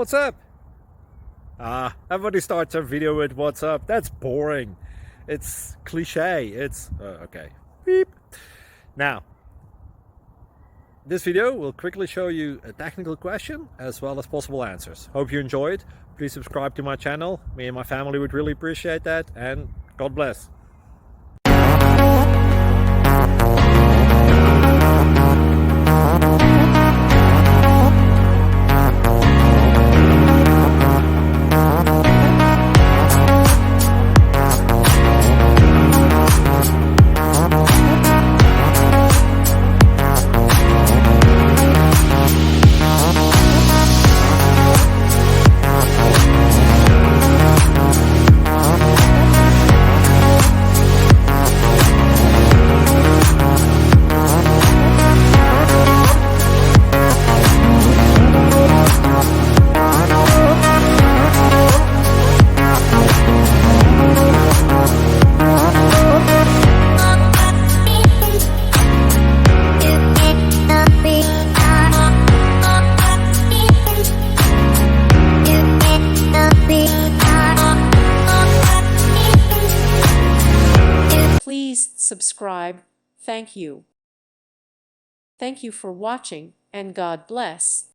What's up? Everybody starts their video with what's up. That's boring. It's cliche. It's okay. Beep. Now, this video will quickly show you a technical question as well as possible answers. Hope you enjoyed. Please subscribe to my channel. Me and my family would really appreciate that, and God bless. Please subscribe. Thank you. Thank you for watching, and God bless.